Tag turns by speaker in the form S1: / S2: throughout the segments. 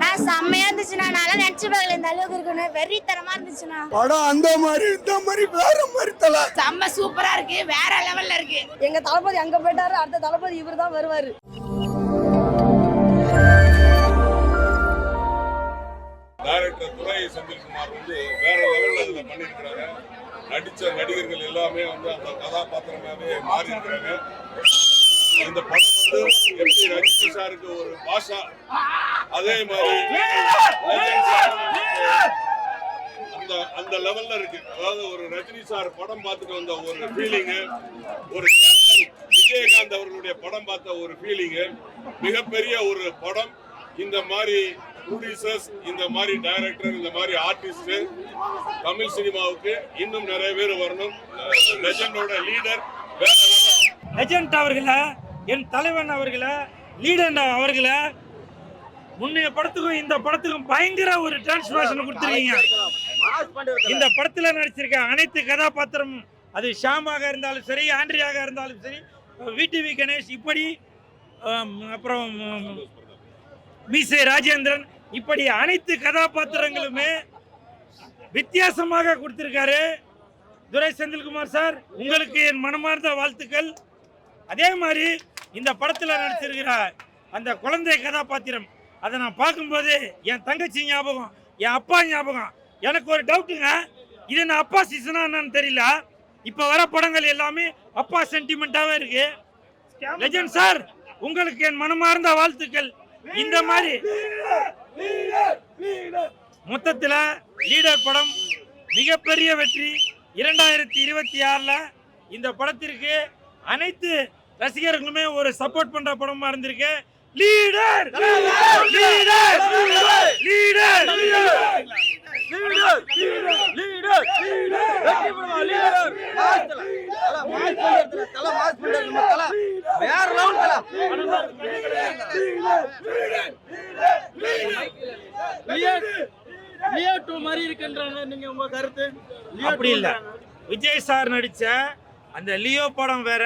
S1: நான் செம்மையா இருந்துச்சுண்ணா. நல்லா நினைச்சு பார்க்கல இந்த அளவுக்கு இருக்குன்னு. வெறித்தனமா இருந்துச்சுண்ணா
S2: படம். அந்த மாதிரி இந்த மாதிரி வேற மாதிரி தல
S1: செம்ம சூப்பரா இருக்கு. வேற லெவல்ல இருக்கு.
S3: எங்க தளபதி அங்க போயிட்டாரு, அடுத்த தளபதி இவர் தான் வருவாரு.
S4: டைரக்டர் துரை செந்தில்குமார் வந்து வேற லெவல்ல இதுல பண்ணிருக்கிறாங்க. நடிச்ச நடிகர்கள் எல்லாமே வந்து அந்த கதாபாத்திரமாவே மாறி இருக்கிறாங்க. இந்த படம் வந்து எப்படி ரஜினி சாருக்கு ஒரு பாஷா, அதே மாதிரி அந்த லெவல்ல இருக்கு. அதாவது ஒரு ரஜினி சார் படம் பார்த்துட்டு வந்த ஒரு ஃபீலிங்கு, ஒரு கேப்டன் விஜயகாந்த் அவர்களுடைய படம் பார்த்த ஒரு ஃபீலிங்கு, மிகப்பெரிய ஒரு படம். இந்த மாதிரி ப்ரொடியூசர்ஸ், இந்த மாதிரி டைரக்டர், இந்த மாதிரி ஆர்டிஸ்ட் தமிழ் சினிமாவுக்கு இன்னும் நிறைய பேர் வரணும். லெஜெண்டோட லீடர் வேற
S5: லெஜெண்ட் அவர்களை, என் தலைவன் அவர்களை, லீடர் அவர்களை முன்னைய படத்துக்கும் இந்த படத்துக்கும் பயங்கர ஒரு டிரான்ஸ்ஃபர்மேஷன் கொடுத்துருக்கீங்க. இந்த படத்துல நடிச்சிருக்க அனைத்து கதாபாத்திரமும், அது ஷாமாக இருந்தாலும் சரி, ஆண்ட்ரியாக இருந்தாலும் சரி, விடிவி கணேஷ், இப்படி அப்புறம் மீசை ராஜேந்திரன், இப்படி அனைத்து கதாபாத்திரங்களுமே வித்தியாசமாக கொடுத்திருக்காரு துரை செந்தில்குமார் சார். உங்களுக்கு என் மனமார்ந்த வாழ்த்துக்கள். அதே மாதிரி இந்த படத்தில் நடிச்சிருக்கிற அந்த குழந்தை கதாபாத்திரம், அதை நான் பார்க்கும்போது என் தங்கச்சி ஞாபகம், என் அப்பா ஞாபகம். எனக்கு ஒரு டவுட்டுங்க, இது நான் அப்பா சீசனா என்னன்னு தெரியல. இப்போ வர படங்கள் எல்லாமே அப்பா சென்டிமெண்ட்டாகவே இருக்கு. லெஜெண்ட் சார், உங்களுக்கு என் மனமார்ந்த வாழ்த்துக்கள். இந்த மாதிரி மொத்தத்தில் லீடர் படம் மிகப்பெரிய வெற்றி. 2026 இந்த படத்திற்கு அனைத்து ரசிகர்களுமே ஒரு சப்போர்ட் பண்ற படமா இருந்திருக்கு. லீடர் லீடர் லீடர் அப்படி இல்ல. விஜய் சார் நடிச்ச அந்த லியோ படம் வேற,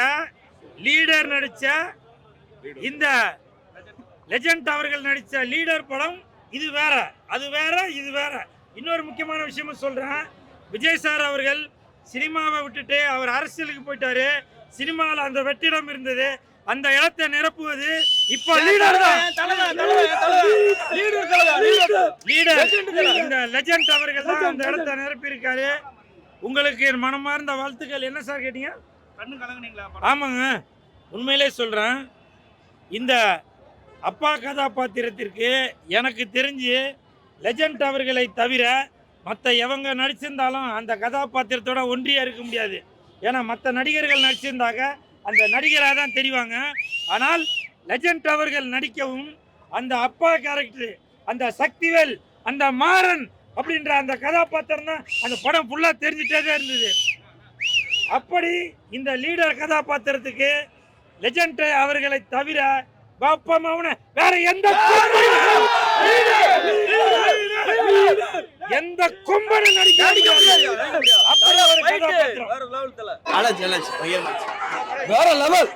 S5: லீடர் நடிச்ச இந்த லெஜெண்ட் அவர்கள் நடிச்ச லீடர் படம் இது வேற. அது வேற, இது வேற. இன்னொரு முக்கியமான விஷயமும் சொல்றேன். விஜய் சார் அவர்கள் சினிமாவை விட்டுட்டு அவர் அரசியலுக்கு போயிட்டாரு. சினிமாவில் அந்த வெற்றிடம் இருந்தது, அந்த இடத்தை நிரப்புவது இப்போ லீடர் தான். லீடர் இந்த லெஜெண்ட் அவர்கள் தான் அந்த இடத்தை நிரப்பி இருக்காரு. உங்களுக்கு என் மனமார்ந்த வாழ்த்துக்கள். என்ன சார் கேட்டீங்க? ஆமாங்க, உண்மையிலே சொல்றேன். இந்த அப்பா கதாபாத்திரத்திற்கு எனக்கு தெரிஞ்சு லெஜெண்ட் அவர்களை தவிர மற்ற எவங்க நடிச்சிருந்தாலும் அந்த கதாபாத்திரத்தோட ஒன்றியாக இருக்க முடியாது. ஏன்னா மற்ற நடிகர்கள் நடிச்சிருந்தாங்க அந்த நடிகராக தான் தெரிவாங்க. ஆனால் லெஜெண்ட் அவர்கள் நடிக்கவும் அந்த அப்பா கேரக்டர், அந்த சக்திவேல், அந்த மாறன் அப்படின்ற அந்த கதாபாத்திரம் தான் அந்த படம் ஃபுல்லாக தெரிஞ்சுட்டே தான் இருந்தது. அப்படி இந்த லீடர் கதாபாத்திரத்துக்கு லெஜெண்ட் அவர்களை தவிர வேற எந்த கொம்பனும் நடிக்க
S2: வேற லெவல்.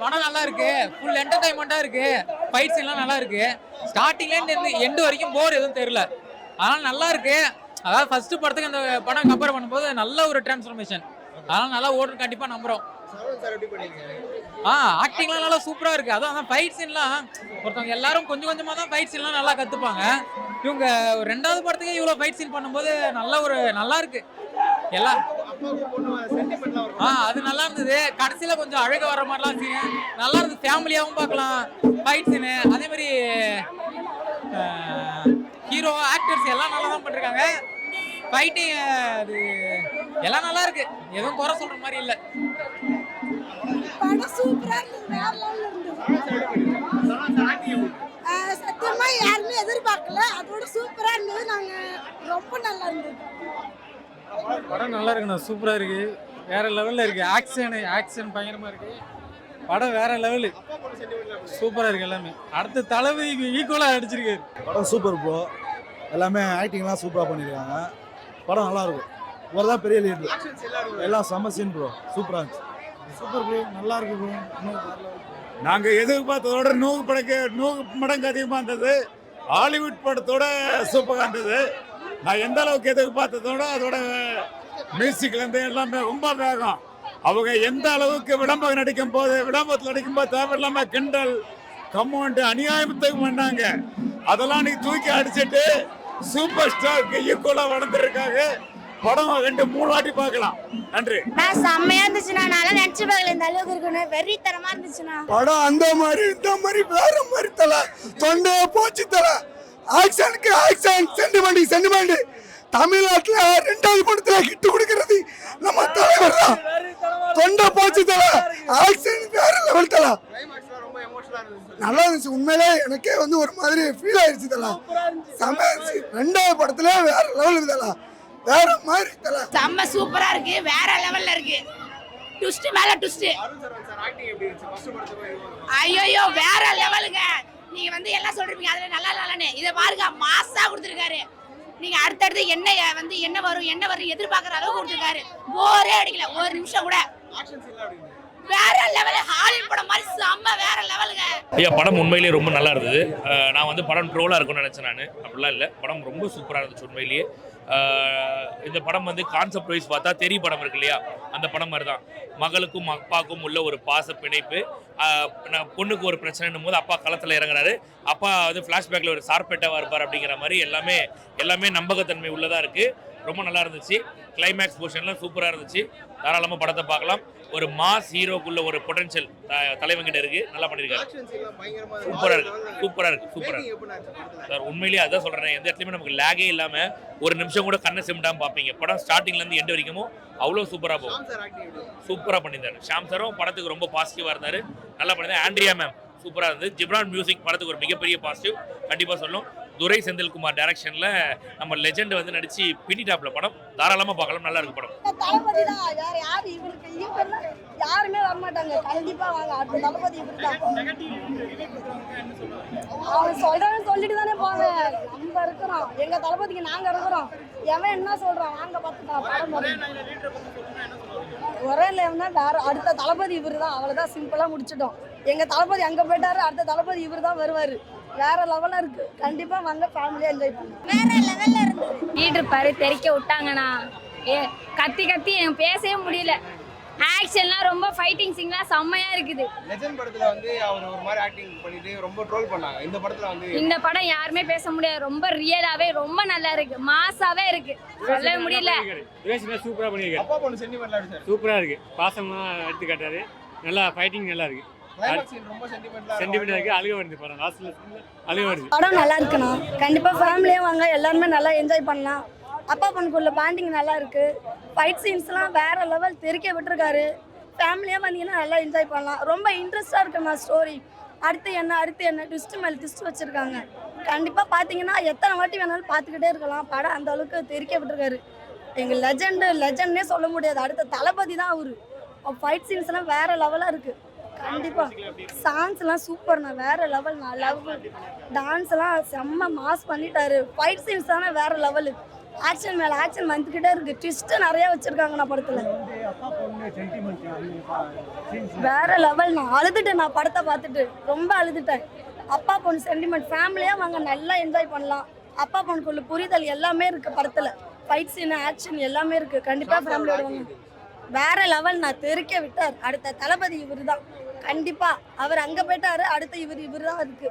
S6: படம் நல்லா இருக்கு, ஃபுல் என்டர்டைன்மெண்டா இருக்கு, ஃபைட் சீன்லாம் நல்லா இருக்கு. ஸ்டார்டிங்ல இருந்து எண்டு வரைக்கும் போர் எதுவும் தெரியல, அதனால நல்லா இருக்கு. அதாவது ஃபர்ஸ்ட் படத்துக்கு அந்த படம் கம்பேர் பண்ணும்போது நல்ல ஒரு டிரான்ஸ்ஃபர்மேஷன், அதனால நல்லா ஓடுன்னு கண்டிப்பா நம்புறோம். ஆக்டிங்லாம் நல்லா சூப்பரா இருக்கு. அதான் ஃபைட் சீன்லாம் ஒருத்தவங்க எல்லாரும் கொஞ்சம் கொஞ்சமா தான் ஃபைட் சீன்லாம் நல்லா கத்துப்பாங்க. இவங்க ரெண்டாவது படத்துக்கு இவ்வளவு ஃபைட் சீன் பண்ணும்போது நல்லா இருக்கு எல்லாம். அது நல்லா இருந்தது. கடைசியில கொஞ்சம் அழக வர மாதிரிலாம் சீன் நல்லா இருந்தது. ஃபேமிலியாவும் பார்க்கலாம் ஃபைட் சீனு. அதே மாதிரி ஹீரோ ஆக்டர்ஸ் எல்லாம் நல்லா தான் பண்ணிருக்காங்க. ஃபைட்டிங் அது எல்லாம் நல்லா இருக்கு, எதுவும் குறை சொல்ற மாதிரி இல்ல.
S3: படம் சூப்பரா இருந்தது, வேற லெவல்ல இருந்தது. சத்தியமா யாருமே எதிர்பார்க்கல, அதோட சூப்பரா இருந்தது. நாங்க ரொம்ப நல்லா இருந்தது.
S7: படம் நல்லா இருக்குண்ணா, சூப்பரா இருக்கு, வேற லெவல்ல இருக்கு. ஆக்ஷன் பயங்கரமா இருக்கு. படம் வேற லெவலு, சூப்பரா இருக்கு. எல்லாமே அடுத்த தளபதிக்கு ஈக்குவலா அடிச்சிருக்காரு.
S2: படம் சூப்பர் ப்ரோ, எல்லாமே ஆக்டிங்லாம் சூப்பராக பண்ணியிருக்காங்க. படம் நல்லா இருக்கும்.
S8: இவர் தான் பெரிய லீடர். எல்லாம் செம்ம சீன் ப்ரோ, சூப்பரா இருந்துச்சு. சூப்பர் ப்ரோ, நல்லா இருக்கு ப்ரோ.
S2: நாங்க எதிர்பார்த்ததோட 100 மடங்கு அதிகமா இருந்தது. ஹாலிவுட் படத்தோட சூப்பரா இருந்தது. நான் எந்த அளவுக்கு எதிர்பார்த்ததோட அதோட மியூசிக்ல இருந்து எல்லாமே ரொம்ப வேகம். அவங்க எந்த அளவுக்கு விளம்பரம் விளம்பரத்தில் நடிக்கும் போது தேவையில்லாம கிண்டல் கம்மௌண்ட் அநியாயத்துக்கு பண்ணாங்க. அதெல்லாம் நீ தூக்கி அடிச்சுட்டு சூப்பர் ஸ்டாருக்கு ஈக்குவலா வளர்ந்துருக்காங்க. படம் 2-3 வாட்டி பார்க்கலாம். நன்றி.
S1: நான் செம்மையா இருந்துச்சுண்ணா. நல்லா நினைச்சு பார்க்கல இந்த அளவுக்கு இருக்குன்னு. வெறித்தனமா இருந்துச்சுண்ணா.
S2: படம் அந்த மாதிரி இந்த மாதிரி வேற மாதிரி தலை. தொண்டை போச்சு தலை. ஆக்ஷனுக்கு ஆக்ஷன், சென்டிமெண்ட். தமிழ்நாட்டுல 2வது படத்துல ஹிட் கொடுக்கிறது நம்ம தலைவர் தான். தொண்டை போச்சு தலை. ஆக்ஷன் வேற லெவல் தலை. நல்லா இருந்துச்சு. உண்மையிலே எனக்கே வந்து ஒரு மாதிரி ஃபீல் ஆயிடுச்சு தலை. செம்ம 2வது படத்துல வேற லெவல் இருக்குதா, வேற மாதிரி தலை.
S1: செம்ம சூப்பரா இருக்கு. வேற லெவல்ல இருக்கு. ட்விஸ்ட் மேல ட்விஸ்ட். ஐயோ வேற லெவலுங்க. நீங்க வந்து எல்லாம் சொல்றீங்க அதுல நல்லா இல்லன்னு. இத பாருங்க, மாஸா கொடுத்திருக்காரு. நீங்க அடுத்தடுத்து என்ன வரும் எதிர்பார்க்கற அளவுக்கு கொடுத்திருக்காரு. போரே அடிக்கல ஒரு நிமிஷம் கூட. வேற லெவல். ஹாலிவுட் படம் மாதிரி செம்ம வேற லெவலுங்க.
S9: ஐயா, படம் உண்மையிலேயே ரொம்ப நல்லா இருந்தது. நான் வந்து படம் ட்ரோலாக இருக்கும்னு நினச்சேன். நான் அப்படிலாம் இல்லை, படம் ரொம்ப சூப்பராக இருந்துச்சு உண்மையிலேயே. இந்த படம் வந்து கான்செப்ட் வைஸ் பார்த்தா தெரிய படம் இருக்கு இல்லையா, அந்த படம் மாதிரி தான். மகளுக்கும் அப்பாவுக்கும் உள்ள ஒரு பாச பிணைப்பு. பொண்ணுக்கு ஒரு பிரச்சனைன்னும் போது அப்பா களத்தில் இறங்குறாரு. அப்பா வந்து ஃப்ளாஷ்பேக்கில் ஒரு சார்பேட்டாவாக இருப்பார் அப்படிங்கிற மாதிரி எல்லாமே நம்பகத்தன்மை உள்ளதாக இருக்குது. ரொம்ப நல்லா இருந்துச்சு. கிளைமேக்ஸ் போர்ஷன்லாம் சூப்பராக இருந்துச்சு. தாராளமாக படத்தை பார்க்கலாம். ஒரு மாஸ் ஹீரோக்குள்ள ஒரு பொட்டன்ஷியல் தலைவங்கிட்ட இருக்கு. நல்லா பண்ணியிருக்காரு. சூப்பரா இருக்கு சார். உண்மையிலேயே அதான் சொல்றேன், எந்த இடத்துலையுமே நமக்கு லேகே இல்லாம ஒரு நிமிஷம் கூட கண்ணை சிமிட்டாம பார்ப்பீங்க. படம் ஸ்டார்டிங்ல இருந்து எண்ட் வரைக்கும் அவ்வளோ சூப்பரா போகும். சூப்பரா பண்ணியிருந்தாரு. ஷாம் சாரும் படத்துக்கு ரொம்ப பாசிட்டிவா இருந்தாரு. நல்லா பண்ணியிருந்தாரு. ஆண்ட்ரியா மேம் சூப்பரா இருந்தது. ஜிப்ரான் மியூசிக் படத்துக்கு ஒரு மிகப்பெரிய பாசிட்டிவ் கண்டிப்பா சொல்லணும். துரை செந்தில்குமார் டைரக்ஷன்ல நம்ம லெஜெண்ட் வந்து நடிச்சு பின்னிட்டாப்ல படம். தாராளமா பார்க்கலாம். நல்லா இருக்கு படம்.
S3: தளபதி தான். யாரு இவருக்கு யாருமே வர மாட்டாங்க. கண்டிப்பா வாங்க. அடுத்த தளபதி இவரு தான். அவன் சொல்றேன்னு சொல்லிட்டு தானே போங்க. நம்ம இருக்கிறோம், எங்க தளபதிக்கு நாங்க இருக்கிறோம். எவன் என்ன சொல்றான் வாங்க பார்த்துக்கலாம். படம் ஒரே லேவனா வேற. அடுத்த தளபதி இவரு தான். அவ்வளவுதான், சிம்பிளா முடிச்சிட்டோம். எங்க தளபதி அங்க போயிட்டாரு, அடுத்த தளபதி இவரு தான் வருவாரு. வேற லெவல்ல இருக்கு. கண்டிப்பா வாங்க, ஃபேமிலியா என்ஜாய் பண்ணுங்க.
S1: வேற லெவல்ல இருக்கு. லீடர் பாரு தெறிக்க விட்டாங்கண்ணா. கத்தி எனக்கு பேசவே முடியல. ஆக்ஷன்லாம் ரொம்ப ஃபைட்டிங் சீன்லாம் செம்மையா இருக்குது.
S10: லெஜெண்ட் படத்துல வந்து அவர் ஒரு மாதிரி ஆக்டிங் பண்ணிட்டு ரொம்ப ட்ரோல் பண்ணாங்க. இந்த படத்துல வந்து
S1: இந்த படம் யாருமே பேச முடியாது. ரொம்ப ரியலாவே ரொம்ப நல்லா இருக்கு. மாஸாவே இருக்கு. சொல்ல முடியல.
S7: சூப்பரா பண்ணிருக்காரு.
S10: அப்பா பொண்ணு சென்டிமெண்ட்ல இருக்கு சார்.
S7: சூப்பரா இருக்கு. பாசமா எடுத்து காட்டாரு. நல்லா ஃபைட்டிங் நல்லா இருக்கு.
S10: கிளைமாக்ஸ் சீன் ரொம்ப
S7: சென்டிமெண்டா இருக்கு. அழுக வருது படம். லாஸ்ட்ல அழுக வருது.
S3: படம் நல்லா இருக்குண்ணா. கண்டிப்பா ஃபேமிலியா வாங்க, எல்லாருமே நல்லா என்ஜாய் பண்ணலாம். அப்பா பொண்ணுக்குள்ள பாண்டிங் நல்லா இருக்கு. ஃபைட் சீன்ஸ்லாம் வேற லெவல் தெறிக்க விட்டுருக்காரு. ஃபேமிலியா வந்தீங்கன்னா நல்லா என்ஜாய் பண்ணலாம். ரொம்ப இன்ட்ரெஸ்டா இருக்குண்ணா ஸ்டோரி. அடுத்து என்ன ட்விஸ்ட் மேல் ட்விஸ்ட் வச்சிருக்காங்க. கண்டிப்பா பாத்தீங்கன்னா எத்தனை வாட்டி வேணாலும் பார்த்துக்கிட்டே இருக்கலாம். படம் அந்த அளவுக்கு தெறிக்க விட்டுருக்காரு. எங்க லெஜெண்ட்னே சொல்ல முடியாது. அடுத்த தளபதி தான் அவரு. ஃபைட் சீன்ஸ்லாம் வேற லெவலா இருக்கு. கண்டிப்பா சாங்ஸ்லாம் சூப்பர்ண்ணா. வேற லெவல். டான்ஸ் எல்லாம் செம்ம மாஸ் பண்ணிட்டாரு. ஃபைட் சீன்ஸ் தானே வேற லெவலு. ஆக்ஷன் மேல ஆக்ஷன் வந்துக்கிட்டே இருக்கு. ட்விஸ்ட் நிறைய வச்சிருக்காங்கண்ணா படத்துல. வேற லெவல். நான் அழுதுட்டேன். நான் படத்தை பார்த்துட்டு ரொம்ப அழுதுட்டேன். அப்பா பொண்ணு சென்டிமெண்ட். ஃபேமிலியா வாங்க, நல்லா என்ஜாய் பண்ணலாம். அப்பா பொண்ணுக்குள்ள புரிதல் எல்லாமே இருக்கு படத்துல. ஃபைட் சீன் ஆக்ஷன் எல்லாமே இருக்கு. கண்டிப்பா ஃபேமிலியோட வாங்க. வேற லெவல். நான் தெறிக்க விட்டார். அடுத்த தளபதி இவரு தான். கண்டிப்பா அவர் அங்க போயிட்டாரு. அடுத்த இவரு தான் இருக்கு.